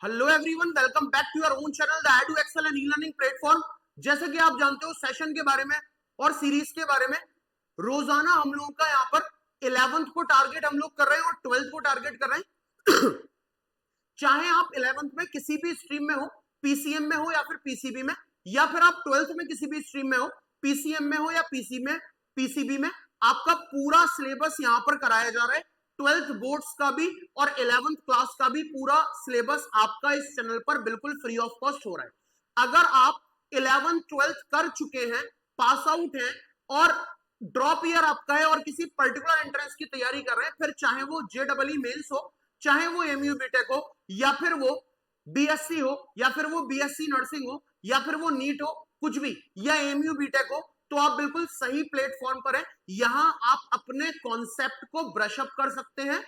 Hello everyone, welcome back to your own channel the Edu Excel and e learning platform. जैसे कि आप जानते हो सेशन के बारे में और सीरीज के बारे में रोजाना हम लोगों का यहाँ पर 11th को टारगेट हम लोग कर रहे हैं और 12th को टारगेट कर रहे हैं। चाहे आप 11th में किसी भी स्ट्रीम में हो, पीसीएम में हो या फिर पीसीबी में, या फिर आप 12th में किसी भी स्ट्रीम में हो, पीसीएम में हो या पीसीबी में, आपका पूरा सिलेबस यहाँ पर कराया जा रहा है। 12th बोर्ड्स का भी और 11th क्लास का भी पूरा सिलेबस आपका इस चैनल पर बिल्कुल फ्री ऑफ कॉस्ट हो रहा है। अगर आप 11th 12th कर चुके हैं, पास आउट हैं और ड्रॉप ईयर आपका है और किसी पर्टिकुलर एंट्रेंस की तैयारी कर रहे हैं, फिर चाहे वो जेडबलई मेंस हो, चाहे वो एमयू बीटेक हो, या फिर वो बीएससी हो, या फिर वो बीएससी नर्सिंग हो, या फिर वो नीट हो, कुछ भी, या एमयू बीटेक हो, तो आप बिल्कुल सही प्लेटफॉर्म पर हैं। यहां आप अपने कॉन्सेप्ट को ब्रशअप कर सकते हैं।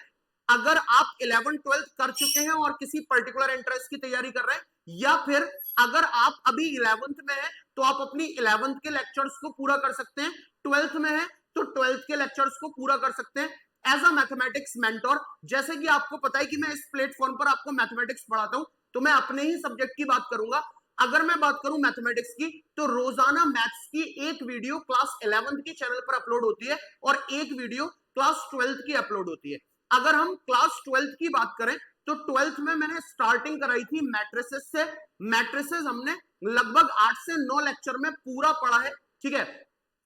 अगर आप 11 12 कर चुके हैं और किसी पर्टिकुलर एंट्रेंस की तैयारी कर रहे हैं, या फिर अगर आप अभी 11th में हैं तो आप अपनी 11th के लेक्चर्स को पूरा कर सकते हैं, 12th में है तो 12th के लेक्चर्स को पूरा कर सकते हैं एज अ मैथमेटिक्स मेंटोर। जैसे कि आपको पता है कि मैं इस प्लेटफॉर्म पर आपको मैथमेटिक्स पढ़ाता हूं, तो मैं अपने ही सब्जेक्ट की बात करूंगा। अगर मैं बात करूं मैथमेटिक्स की, तो रोजाना मैथ्स की एक वीडियो क्लास 11th के चैनल पर अपलोड होती है और एक वीडियो क्लास 12th की अपलोड होती है। अगर हम क्लास 12th की बात करें तो 12th में मैंने स्टार्टिंग कराई थी मैट्रिसेस से। मैट्रिसेस हमने लगभग 8 से 9 लेक्चर में पूरा पढ़ा है, ठीक है।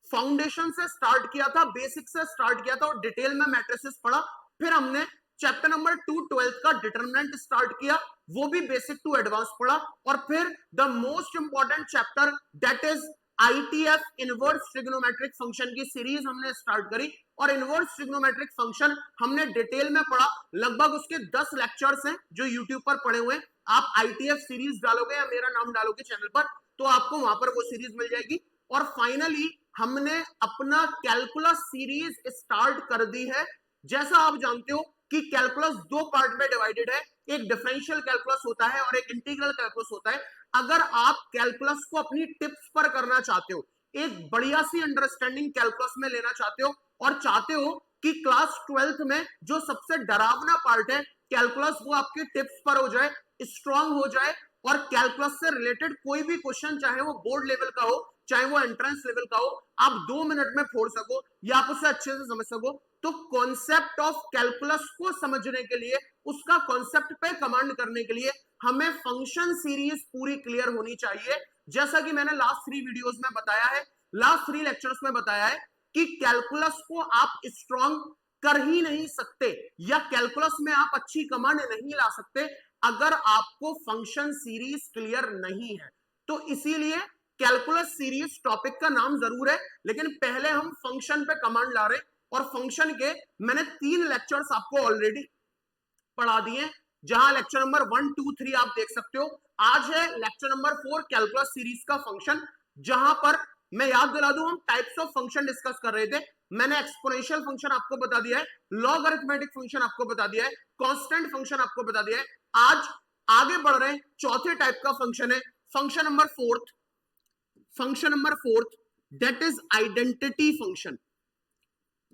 फाउंडेशन से स्टार्ट किया था, बेसिक से स्टार्ट किया था और डिटेल में मैट्रिसेस पढ़ा। फिर हमने चैप्टर नंबर 2 12th का डिटरमिनेंट स्टार्ट किया, वो भी बेसिक टू एडवांस पढ़ा। और फिर the most important chapter that is ITF inverse trigonometric function की सीरीज हमने स्टार्ट करी और इनवर्स ट्रिग्नोमेट्रिक फंक्शन हमने डिटेल में पढ़ा। लगभग उसके 10 लेक्चर्स हैं जो यूट्यूब पर पड़े हुए हैं। आप आईटीएफ सीरीज डालोगे या मेरा नाम डालोगे चैनल पर, तो आपको वहां पर वो सीरीज मिल जाएगी। और फाइनली हमने अपना कैलकुलस सीरीज स्टार्ट कर दी है। जैसा आप जानते हो कि कैलकुलस दो पार्ट में डिवाइडेड है, एक डिफरेंशियल कैलकुलस होता है और एक इंटीग्रल कैलकुलस होता है। अगर आप कैलकुलस को अपनी टिप्स पर करना चाहते हो, एक बढ़िया सी अंडरस्टैंडिंग कैलकुलस में लेना चाहते हो और चाहते हो कि क्लास 12th में जो सबसे डरावना पार्ट है कैलकुलस, वो आपके टिप्स पर हो जाए, स्ट्रांग हो जाए और कैलकुलस से रिलेटेड कोई भी क्वेश्चन, चाहे वो बोर्ड लेवल का हो चाहे वो एंट्रेंस लेवल का हो, आप 2 मिनट में फोड़ सको या आप उसे अच्छे से समझ सको। तो कॉन्सेप्ट ऑफ कैलकुलस को समझने के लिए, उसका कॉन्सेप्ट पे कमांड करने के लिए हमें फंक्शन सीरीज पूरी क्लियर होनी चाहिए। जैसा कि मैंने लास्ट 3 वीडियोस में बताया है, लास्ट 3 लेक्चर्स में बताया है कि कैलकुलस को आप स्ट्रॉन्ग कर ही नहीं सकते या कैलकुलस में आप अच्छी कमांड नहीं ला सकते अगर आपको फंक्शन सीरीज क्लियर नहीं है। तो इसीलिए कैलकुलस सीरीज टॉपिक का नाम जरूर है, लेकिन पहले हम फंक्शन पे कमांड ला रहे हैं और फंक्शन के मैंने 3 लेक्चर्स आपको ऑलरेडी पढ़ा दिए, जहां लेक्चर नंबर 1 2 3 आप देख सकते हो। आज है लेक्चर नंबर 4 कैलकुलस सीरीज का फंक्शन, जहां पर मैं याद दिला दूं हम टाइप्स ऑफ फंक्शन डिस्कस कर रहे थे। मैंने एक्सपोनेंशियल फंक्शन आपको बता दिया है, लॉगरिथमेटिक फंक्शन आपको बता दिया है, कांस्टेंट फंक्शन आपको बता दिया है। आज आगे बढ़ रहे हैं, चौथे टाइप का फंक्शन है function number 4, function number 4 that is identity function.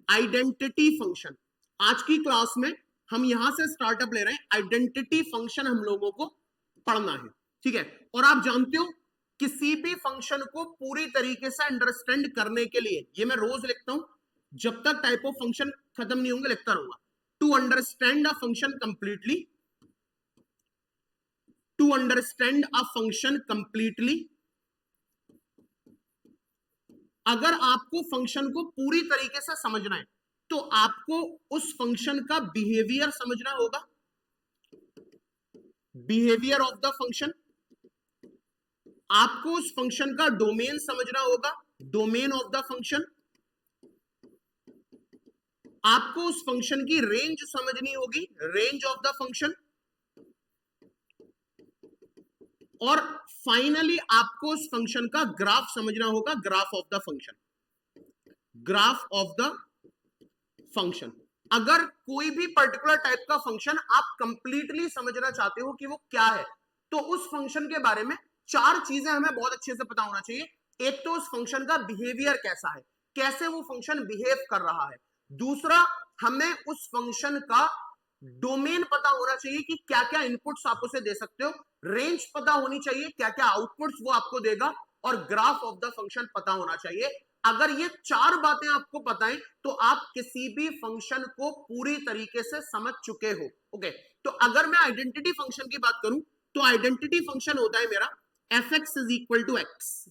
Identity function आज की क्लास में हम यहां से स्टार्टअप ले रहे हैं। आइडेंटिटी फंक्शन हम लोगों को पढ़ना है, ठीक है। और आप जानते हो किसी भी फंक्शन को पूरी तरीके से अंडरस्टैंड करने के लिए, ये मैं रोज लिखता हूं, जब तक टाइप ऑफ फंक्शन खत्म नहीं होंगे लिखता रहूंगा। To understand a function completely, to understand a function completely, अगर आपको फंक्शन को पूरी तरीके से समझना है तो आपको उस फंक्शन का बिहेवियर समझना होगा, बिहेवियर ऑफ द फंक्शन। आपको उस फंक्शन का डोमेन समझना होगा, डोमेन ऑफ द फंक्शन। आपको उस फंक्शन की रेंज समझनी होगी, रेंज ऑफ द फंक्शन। और फाइनली आपको उस फंक्शन का ग्राफ समझना होगा, graph of the function, graph of the function. अगर कोई भी पर्टिकुलर टाइप का फंक्शन आप कंप्लीटली समझना चाहते हो कि वो क्या है, तो उस फंक्शन के बारे में 4 चीजें हमें बहुत अच्छे से पता होना चाहिए। एक तो उस फंक्शन का बिहेवियर कैसा है, कैसे वो फंक्शन बिहेव कर रहा है। दूसरा, हमें उस फंक्शन का डोमेन पता होना चाहिए कि क्या क्या इनपुट्स आप उसे दे सकते हो, रेंज पता होनी चाहिए क्या क्या आउटपुट्स वो आपको देगा, और ग्राफ ऑफ द फंक्शन पता होना चाहिए। अगर ये चार बातें आपको पता है तो आप किसी भी फंक्शन को पूरी तरीके से समझ चुके हो। ओके, तो अगर मैं आइडेंटिटी फंक्शन की बात करूं तो आइडेंटिटी फंक्शन होता है मेरा F x is equal to X.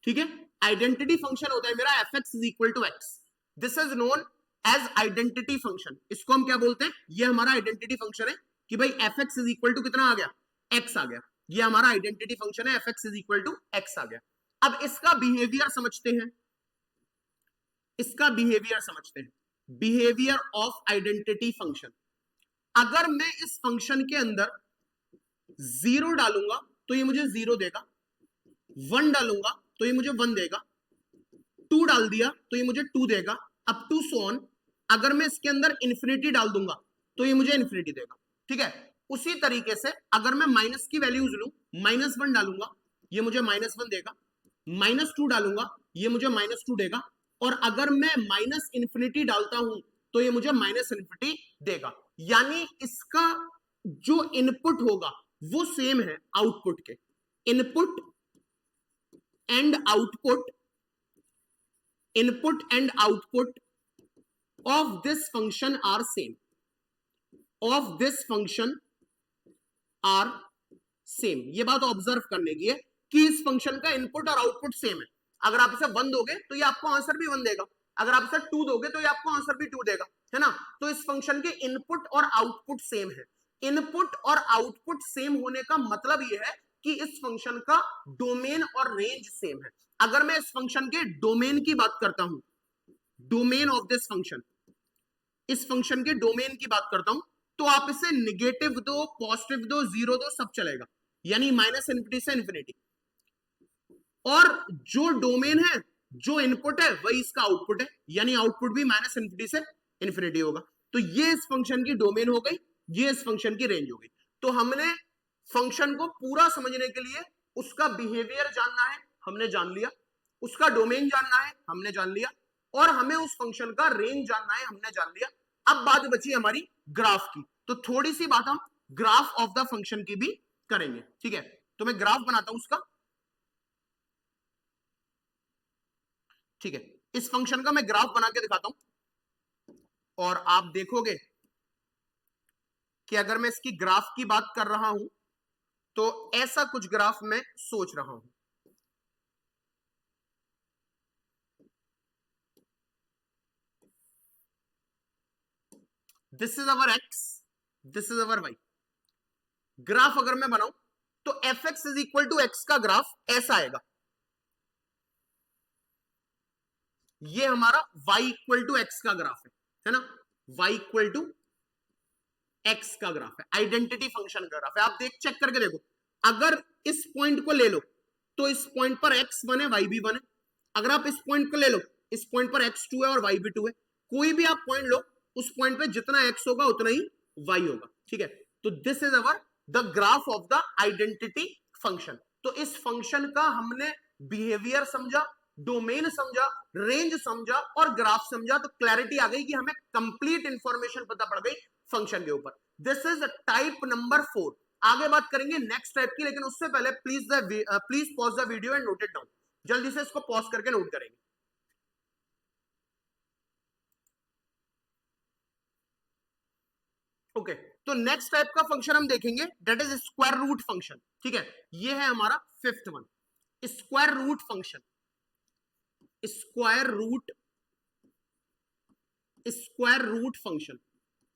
ठीक है, आइडेंटिटी फंक्शन होता है मेरा F x is equal to X. This is known as identity function. इसको हम क्या बोलते हैं, ये हमारा आइडेंटिटी फंक्शन है कि भाई f x is equal to कितना आ गया, एक्स आ गया। ये हमारा आइडेंटिटी फंक्शन है, F x is equal to x आ गया। अब इसका बिहेवियर समझते हैं, इसका बिहेवियर समझते हैं, बिहेवियर ऑफ आइडेंटिटी फंक्शन। अगर मैं इस फंक्शन के अंदर 0 डालूंगा तो ये मुझे 0 देगा, 1 डालूंगा तो ये मुझे 1 देगा, 2 डाल दिया तो ये मुझे 2 देगा, अप टू सो ऑन। अगर मैं इसके अंदर इन्फिनिटी डाल दूंगा तो ये मुझे इन्फिनिटी देगा। ठीक है, उसी तरीके से अगर मैं माइनस की वैल्यूज लूं, -1 डालूंगा ये मुझे -1 देगा, -2 डालूंगा ये मुझे -2 देगा, और अगर मैं माइनस इन्फिनिटी डालता हूं तो ये मुझे माइनस इन्फिनिटी देगा। यानी इसका जो इनपुट होगा वो सेम है आउटपुट के। Input and output, input and output of this function are same, of this function are same. ये बात ऑब्जर्व करने की है कि इस फंक्शन का इनपुट और आउटपुट सेम है। अगर आप इसे 1 दोगे तो ये आपको आंसर भी 1 देगा, अगर आप इसे 2 दोगे तो ये आपको आंसर भी 2 देगा, है ना। तो इस फंक्शन के इनपुट और आउटपुट सेम है। इनपुट और आउटपुट सेम होने का मतलब ये है कि इस फंक्शन का डोमेन और रेंज सेम है। अगर मैं इस फंक्शन के डोमेन की बात करता हूं, डोमेन ऑफ दिस फंक्शन, इस फंक्शन के डोमेन की बात करता हूं, तो आप इसे निगेटिव दो, पॉजिटिव दो, 0 दो, सब चलेगा, यानी माइनस इन्फिनिटी से इन्फिनिटी। और जो डोमेन है, जो इनपुट है, वही इसका आउटपुट है, यानी आउटपुट भी माइनस इन्फिनिटी से इन्फिनिटी होगा। तो ये इस फंक्शन की डोमेन हो गई, ये इस फंक्शन की रेंज हो गई। तो हमने फंक्शन को पूरा समझने के लिए उसका बिहेवियर जानना है, हमने जान लिया, उसका डोमेन जानना है, हमने जान लिया, और हमें उस फंक्शन का रेंज जानना है, हमने जान लिया। अब बात बची हमारी ग्राफ की, तो थोड़ी सी बात हम ग्राफ ऑफ द फंक्शन की भी करेंगे। ठीक है, तो मैं ग्राफ बनाता हूं उसका। ठीक है, इस फंक्शन का मैं ग्राफ बना के दिखाता हूं, और आप देखोगे कि अगर मैं इसकी ग्राफ की बात कर रहा हूं तो ऐसा कुछ ग्राफ मैं सोच रहा हूं। This is our X, this is our Y. Graph अगर मैं बनाऊं तो F x is equal to X का ग्राफ ऐसा आएगा। ये हमारा y इक्वल टू एक्स का ग्राफ है ना, y इक्वल टू एक्स का ग्राफ है, आइडेंटिटी फंक्शन का ग्राफ है। आप देख, चेक करके देखो, अगर इस पॉइंट को ले लो तो इस पॉइंट पर x1 है, y भी 1 है। अगर आप इस पॉइंट को ले लो, इस पॉइंट पर x2 है और y भी 2 है। कोई भी आप पॉइंट लो, उस पॉइंट पे जितना x होगा उतना ही y होगा। ठीक है, तो this is our the graph of the identity function. तो इस फंक्शन का हमने बिहेवियर समझा, डोमेन समझा, रेंज समझा और ग्राफ समझा, तो क्लैरिटी आ गई कि हमें कंप्लीट इंफॉर्मेशन पता पड़ गई फंक्शन के ऊपर। This is type number 4। आगे बात करेंगे नेक्स्ट टाइप की, लेकिन उससे पहले please pause the video and note it down. जल्दी से इसको पॉज करके नोट करेंगे। ओके, तो नेक्स्ट टाइप का फंक्शन हम देखेंगे, that is square root function. ठीक है, ये है हमारा 5th one, square root function. Square root function.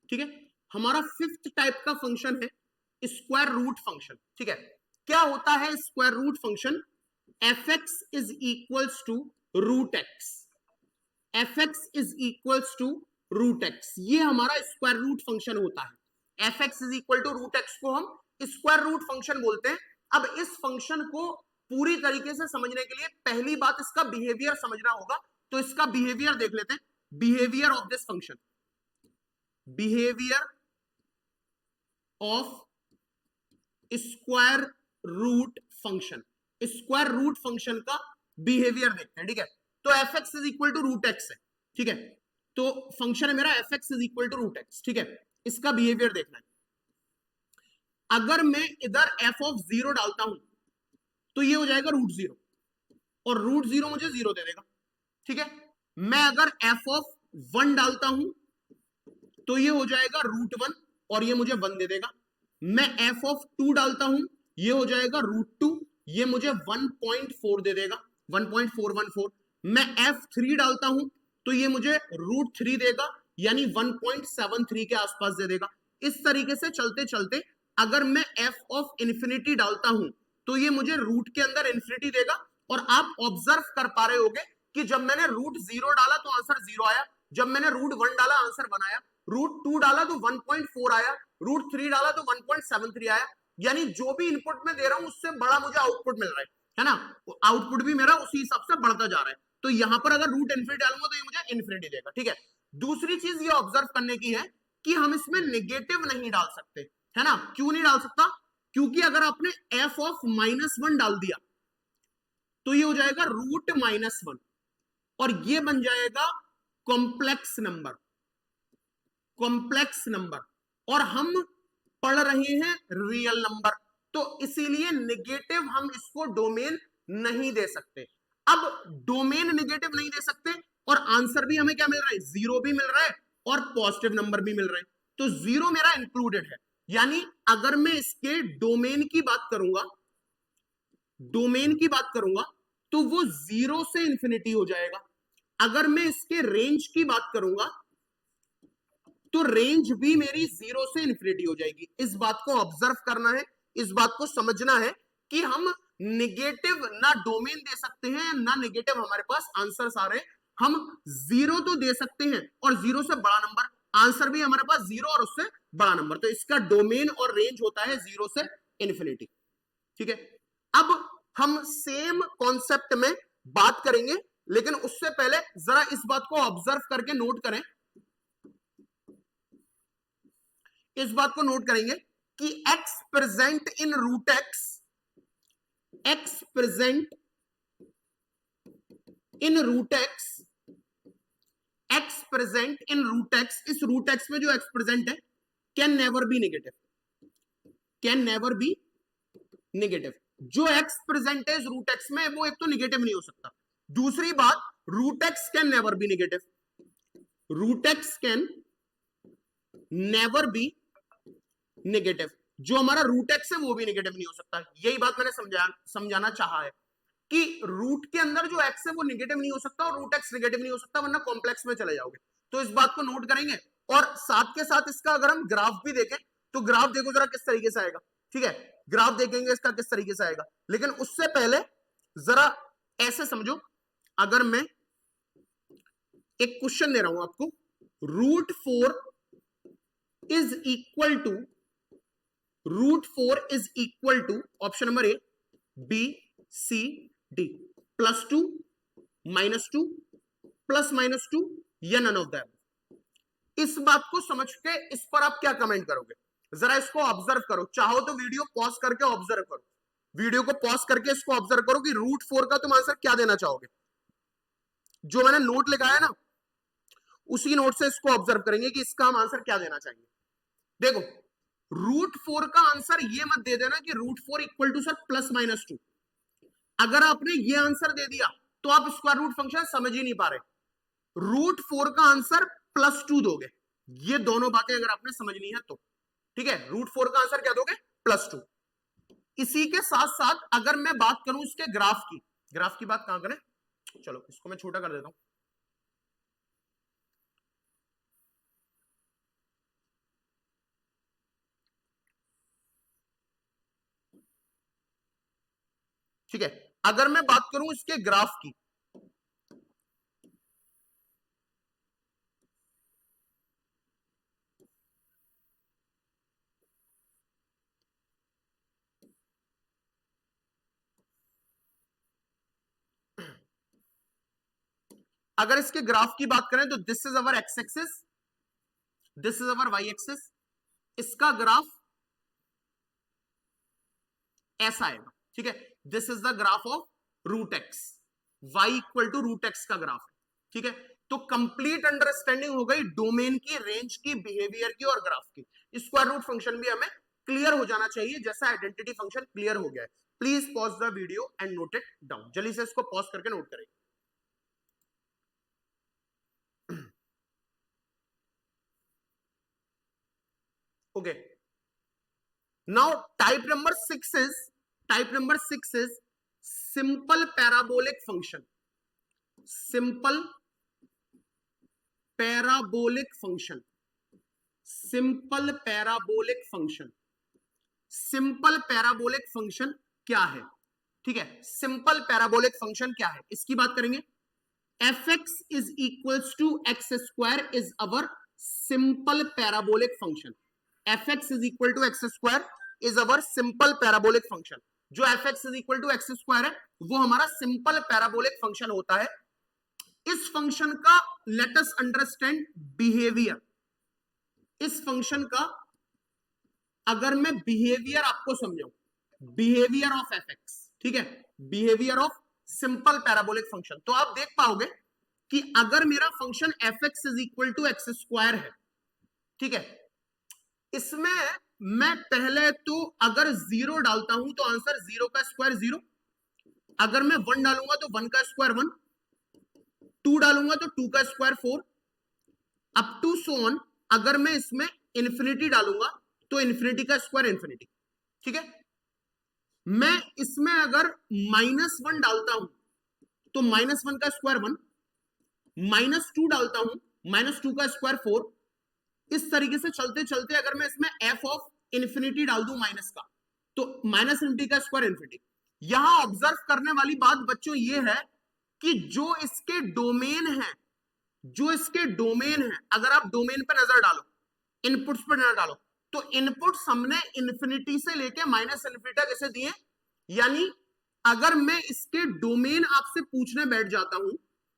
ठीक है, हमारा 5th टाइप का फंक्शन है स्क्वायर रूट फंक्शन। ठीक है, क्या होता है square root function? F x is equals to root X, F x is equals to root X, ये हमारा स्क्वायर रूट फंक्शन होता है। F x is equal to root X को हम स्क्वायर रूट फंक्शन बोलते हैं। अब इस फंक्शन को पूरी तरीके से समझने के लिए पहली बात इसका बिहेवियर समझना होगा, तो इसका बिहेवियर देख लेते हैं। Behaviour of this function, behaviour of square root function, square root function का बिहेवियर देखते हैं। ठीक है, तो F x is equal to root x है। ठीक है, तो फंक्शन है मेरा F x is equal to root x. ठीक है, इसका बिहेवियर देखना है। अगर मैं इधर एफ ऑफ 0 डालता हूं तो ये हो जाएगा रूट 0 और रूट 0 मुझे 0 दे देगा, ठीक है। मैं अगर एफ ऑफ 1 डालता हूं तो ये हो जाएगा रूट 1 और ये मुझे 1 दे देगा। मैं एफ ऑफ 2 डालता हूं, ये हो जाएगा रूट 2, ये मुझे 1.4 दे देगा, 1.414। मैं एफ 3 डालता हूं तो ये मुझे रूट 3 देगा, यानी 1.73 के आसपास दे देगा। इस तरीके से चलते चलते अगर मैं एफ ऑफ इंफिनिटी डालता हूं तो ये मुझे रूट के अंदर इंफिनिटी देगा। और आप ऑब्जर्व कर पा रहे होगे कि जब मैंने रूट 0 डाला तो आंसर 0 आया, जब मैंने रूट 1 डाला आंसर 1 आया, रूट 2 डाला तो 1.4 आया, रूट 3 डाला तो 1.73 आया। यानी जो भी इनपुट में दे रहा हूं उससे बड़ा मुझे आउटपुट मिल रहा है ना, आउटपुट भी मेरा उसी हिसाब से बढ़ता जा रहा है। तो यहां पर अगर रूट इन्फिनिटी डालूंगा तो ये मुझे इन्फिनिटी देगा, ठीक है। दूसरी चीज ये ऑब्जर्व करने की है कि हम इसमें नेगेटिव नहीं डाल सकते, है ना। क्यों नहीं डाल सकता? क्योंकि अगर आपने एफ ऑफ -1 डाल दिया तो ये हो जाएगा रूट -1 और ये बन जाएगा कॉम्प्लेक्स नंबर, कॉम्प्लेक्स नंबर। और हम पढ़ रहे हैं रियल नंबर, तो इसीलिए नेगेटिव हम इसको डोमेन नहीं दे सकते। अब डोमेन नेगेटिव नहीं दे सकते और आंसर भी हमें क्या मिल रहा है, 0 भी मिल रहा है और पॉजिटिव नंबर भी मिल रहे हैं, तो 0 मेरा इंक्लूडेड है। यानी अगर मैं इसके डोमेन की बात करूंगा, डोमेन की बात करूंगा तो वो 0 से इंफिनिटी हो जाएगा। अगर मैं इसके रेंज की बात करूंगा तो रेंज भी मेरी 0 से इंफिनिटी हो जाएगी। इस बात को ऑब्जर्व करना है, इस बात को समझना है कि हम नेगेटिव ना डोमेन दे सकते हैं ना नेगेटिव हमारे पास आंसर्स आ रहे हैं। हम 0 तो दे सकते हैं और 0 से बड़ा नंबर, आंसर भी हमारे पास 0 और उससे बड़ा नंबर, तो इसका डोमेन और रेंज होता है 0 से इंफिनिटी, ठीक है। अब हम सेम कॉन्सेप्ट में बात करेंगे, लेकिन उससे पहले जरा इस बात को ऑब्जर्व करके नोट करें, इस बात को नोट करेंगे कि x present in root x, x present in root x, x present in root x, इस रूट एक्स में जो x प्रेजेंट है can never be negative, can never be negative. जो x प्रेजेंट है इस रूट एक्स में वो एक तो नेगेटिव नहीं हो सकता। दूसरी बात, root x can never be negative, root x can never be negative. जो हमारा रूट एक्स है वो भी नेगेटिव नहीं हो सकता। यही बात मैंने समझाना चाहा है कि रूट के अंदर जो एक्स है वो नेगेटिव नहीं हो सकता और रूट एक्स नेगेटिव नहीं हो सकता, वरना कॉम्प्लेक्स में चले जाओगे। तो इस बात को नोट करेंगे और साथ के साथ इसका अगर हम ग्राफ भी देखें तो ग्राफ देखो जरा किस तरीके से आएगा, ठीक है। ग्राफ देखेंगे इसका किस तरीके से आएगा, लेकिन उससे पहले जरा ऐसे समझो, अगर मैं एक क्वेश्चन दे रहा हूं आपको, root 4 is equal to, root 4 is equal to option number A B C D, +2 -2 +-2 या नन ऑफ दैट। इस बात को समझ के इस पर आप क्या कमेंट करोगे, जरा इसको ऑब्जर्व करो। चाहो तो वीडियो पॉज करके ऑब्जर्व करो, वीडियो को पॉज करके इसको ऑब्जर्व करो कि रूट 4 का तुम आंसर क्या देना चाहोगे। जो मैंने नोट लिखा है ना उसी नोट से इसको ऑब्जर्व करेंगे कि इसका हम आंसर क्या देना चाहेंगे। देखो, रूट 4 का आंसर ये मत दे देना कि रूट 4 इक्वल टू सर +-2। अगर आपने ये आंसर दे दिया तो आप स्क्वायर रूट फंक्शन समझ ही नहीं पा रहे। रूट 4 का आंसर +2 दोगे, ये दोनों बातें अगर आपने समझनी है तो, ठीक है। रूट 4 का आंसर क्या दोगे, +2। इसी के साथ साथ अगर मैं बात करूं इसके ग्राफ की, ग्राफ की बात कहां करें, चलो इसको मैं छोटा कर देता हूं। ठीक है, अगर मैं बात करूं इसके ग्राफ की, अगर इसके ग्राफ की बात करें तो this is our x axis, this is our y axis, इसका ग्राफ ऐसा आएगा, ठीक है। This is the graph of root x, y equal to root x का ग्राफ, ठीक है। तो कंप्लीट अंडरस्टैंडिंग हो गई डोमेन की, रेंज की, बिहेवियर की और ग्राफ की। स्क्वायर रूट फंक्शन भी हमें क्लियर हो जाना चाहिए, जैसा आइडेंटिटी फंक्शन क्लियर हो गया है। Please pause the video and note it down. जल्दी से इसको पॉज करके नोट करें। Okay, now type number 6 is simple parabolic function. Simple parabolic function, simple parabolic function. Simple parabolic function क्या है? ठीक है, सिंपल पैराबोलिक फंक्शन क्या है इसकी बात करेंगे। fx is equals to x square is our simple parabolic function. fx is equal to x square is our simple parabolic function. जो fx is equal to x square है वो हमारा simple parabolic function होता है। इस function का let us understand behaviour. इस function का अगर मैं बिहेवियर आपको समझाऊं, बिहेवियर ऑफ fx, ठीक है, behaviour of simple parabolic function, तो आप देख पाओगे कि अगर मेरा function fx is equal to x square है, ठीक है, इसमें मैं पहले तो अगर 0 डालता हूं तो आंसर 0 का स्क्वायर 0, अगर मैं 1 डालूंगा तो 1 का स्क्वायर 1, 2 डालूंगा तो 2 का square 4, up to so on. अगर मैं इसमें इंफिनिटी डालूंगा तो इंफिनिटी का स्क्वायर इंफिनिटी, ठीक है। मैं इसमें अगर -1 डालता हूं तो -1 का स्क्वायर 1, -2 डालता हूं -2 का स्क्वायर 4। इस तरीके से चलते चलते अगर मैं इसमें f ऑफ इंफिनिटी डाल दूं माइनस का, तो माइनस इंफिनिटी का स्क्वायर इंफिनिटी। यहां ऑब्जर्व करने वाली बात बच्चों ये है कि जो इसके डोमेन है, जो इसके डोमेन है, अगर आप डोमेन पे नजर डालो, इनपुट्स पे नजर डालो, तो इनपुट्स हमने इंफिनिटी से लेके माइनस इंफिनिटी तक ऐसे दिए। यानी अगर मैं इसके डोमेन आपसे पूछने बैठ जाता हूं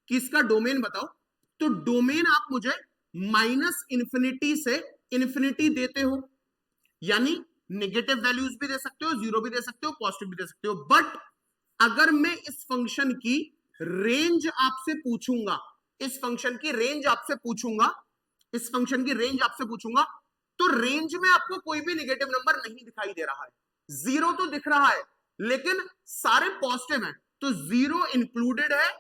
कि इसका डोमेन बताओ, तो डोमेन आप मुझे माइनस इंफिनिटी से इंफिनिटी देते हो, यानी नेगेटिव वैल्यूज भी दे सकते हो, 0 भी दे सकते हो, पॉजिटिव भी दे सकते हो। बट अगर मैं इस फंक्शन की रेंज आपसे पूछूंगा, इस फंक्शन की रेंज आपसे पूछूंगा, इस फंक्शन की रेंज आपसे पूछूंगा, तो रेंज में आपको कोई भी नेगेटिव नंबर नहीं दिखाई दे रहा है। 0 तो दिख रहा है लेकिन सारे पॉजिटिव हैं, तो 0 इंक्लूडेड है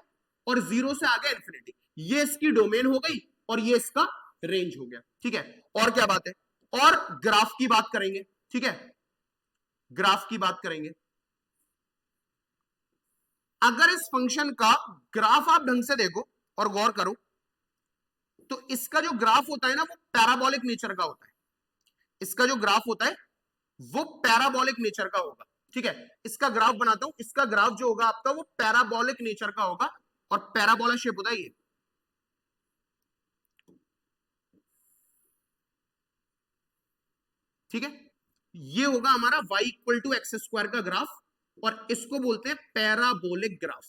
और 0 से आगे इंफिनिटी। ये इसकी डोमेन हो गई और ये इसका रेंज हो गया, ठीक है। और क्या बात है, और ग्राफ की बात करेंगे, ठीक है, ग्राफ की बात करेंगे। अगर इस फंक्शन का ग्राफ आप ढंग से देखो और गौर करो, तो इसका जो ग्राफ होता है ना वो पैराबोलिक नेचर का होता है। इसका जो ग्राफ होता है वो पैराबोलिक नेचर का होगा, ठीक है। इसका ग्राफ बनाता हूं, इसका ग्राफ जो होगा आपका वो पैराबोलिक नेचर का होगा और पैराबोला शेप होता है ये, ठीक है। ये होगा हमारा y equal to x square का ग्राफ और इसको बोलते हैं पैराबोलिक ग्राफ,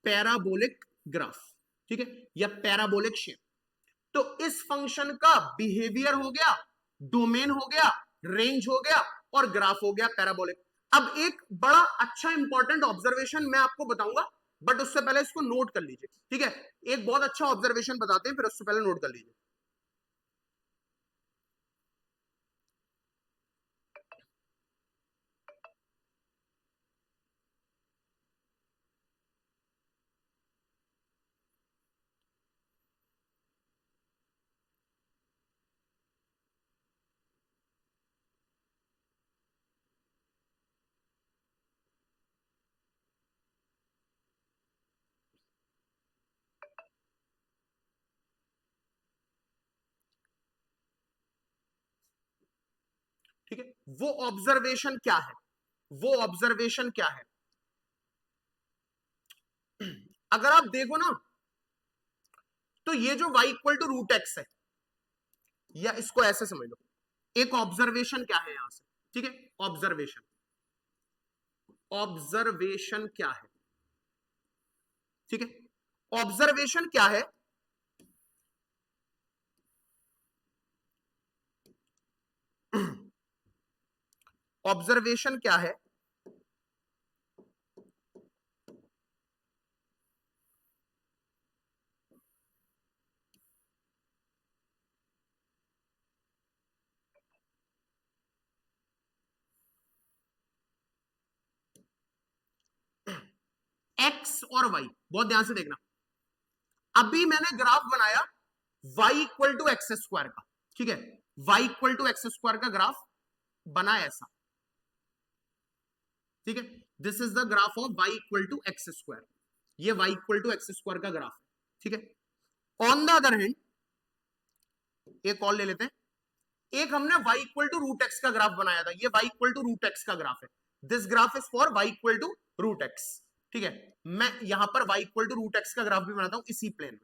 पैराबोलिक ग्राफ, ठीक है, या पैराबोलिक शेप। तो इस फंक्शन का बिहेवियर हो गया, डोमेन हो गया, रेंज हो गया और ग्राफ हो गया पैराबोलिक। अब एक बड़ा अच्छा इंपॉर्टेंट ऑब्जर्वेशन मैं आपको बताऊंगा, बट उससे पहले इसको नोट कर लीजिए, ठीक है। एक बहुत अच्छा ऑब्जर्वेशन बताते हैं, फिर उससे पहले नोट कर लीजिए। ठीक है, वो ऑब्जर्वेशन क्या है, वो ऑब्जर्वेशन क्या है? अगर आप देखो ना, तो ये जो y equal to root x है, या इसको ऐसे समझ लो, एक ऑब्जर्वेशन क्या है यहां से, ठीक है, ऑब्जर्वेशन, ऑब्जर्वेशन क्या है, ठीक है, ऑब्जर्वेशन क्या है? ऑब्जर्वेशन क्या है? एक्स और वाई, बहुत ध्यान से देखना। अभी मैंने ग्राफ बनाया y equal to x square का, ठीक है, y equal to x square का ग्राफ बना ऐसा, ठीक है, this is the graph of y equal to x square, ये y equal to x square का ग्राफ है, ठीक है। ऑन द अदर हैंड एक और ले लेते हैं, एक हमने y equal to root x का ग्राफ बनाया था, ये y equal to root x का ग्राफ है, this graph is for y equal to root x, ठीक है। मैं यहां पर y equal to root x का ग्राफ भी बनाता हूं इसी प्लेन में,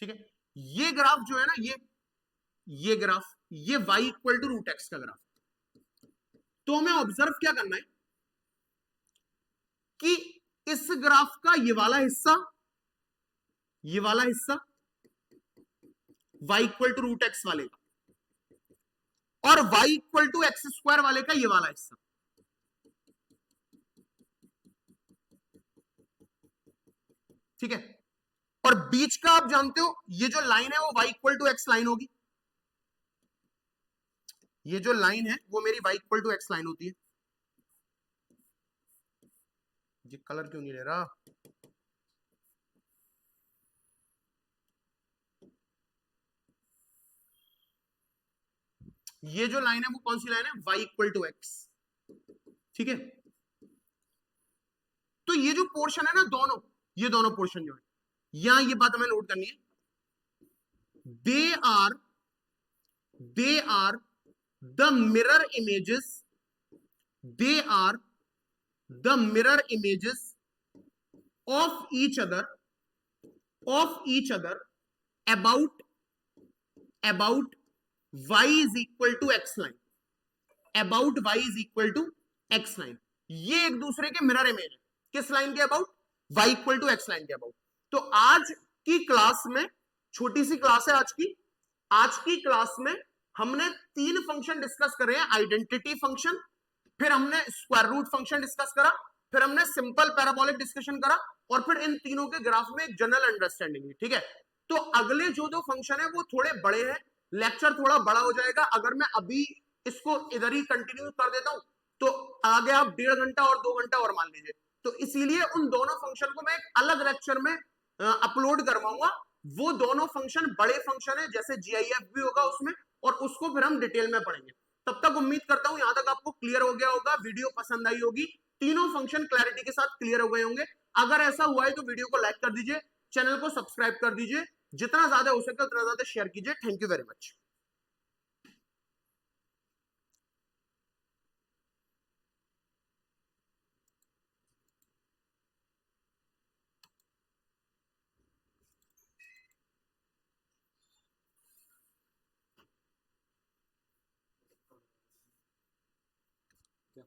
ठीक है। ये ग्राफ जो है ना, ये ग्राफ, ये y equal to root x का ग्राफ, तो हमें ऑब्जर्व क्या करना है कि इस ग्राफ का ये वाला हिस्सा y equal to root x वाले का, और y equal to x square वाले का ये वाला हिस्सा, ठीक है। और बीच का आप जानते हो ये जो लाइन है वो y equal to x line होगी, ये जो लाइन है वो मेरी y equal to x line होती है। ये कलर क्यों नहीं ले रहा, ये जो लाइन है वो कौन सी लाइन है, y इक्वल टू एक्स, ठीक है। तो ये जो पोर्शन है ना दोनों, ये दोनों पोर्शन जो है, यहां ये बात हमें नोट करनी है, they are the mirror images, they are the mirror images of each other about y is equal to x line, about y is equal to x line, ये एक दूसरे के मिरर इमेज है, किस लाइन के about, y equal to x line के about. तो आज की क्लास में, छोटी सी क्लास है आज की क्लास में हमने 3 फंक्शन डिस्कस करे हैं, आइडेंटिटी फंक्शन, फिर हमने स्क्वायर रूट फंक्शन डिस्कस करा, फिर हमने सिंपल पैराबोलिक डिस्कशन करा, और फिर इन तीनों के ग्राफ में एक जनरल अंडरस्टैंडिंग है, ठीक है। तो अगले जो 2 फंक्शन है वो थोड़े बड़े हैं, लेक्चर थोड़ा बड़ा हो जाएगा, अगर मैं अभी इसको इधर ही कंटिन्यू कर देता हूं तो आगे आप 1.5 घंटा और 2 घंटा और मान लीजिए, तो इसीलिए उन दोनों फंक्शन को मैं एक अलग लेक्चर में अपलोड करवाऊंगा। वो दोनों फंक्शन बड़े फंक्शन है, जैसे जीआईएफ भी होगा उसमें, और उसको फिर हम डिटेल में पढ़ेंगे। तब तक उम्मीद करता हूं यहां तक आपको क्लियर हो गया होगा, वीडियो पसंद आई होगी, तीनों फंक्शन क्लैरिटी के साथ क्लियर हो गए होंगे। अगर ऐसा हुआ है तो वीडियो को लाइक कर दीजिए, चैनल को सब्सक्राइब कर दीजिए, जितना ज्यादा हो सके उतना ज्यादा शेयर कीजिए। Thank you very much. क्या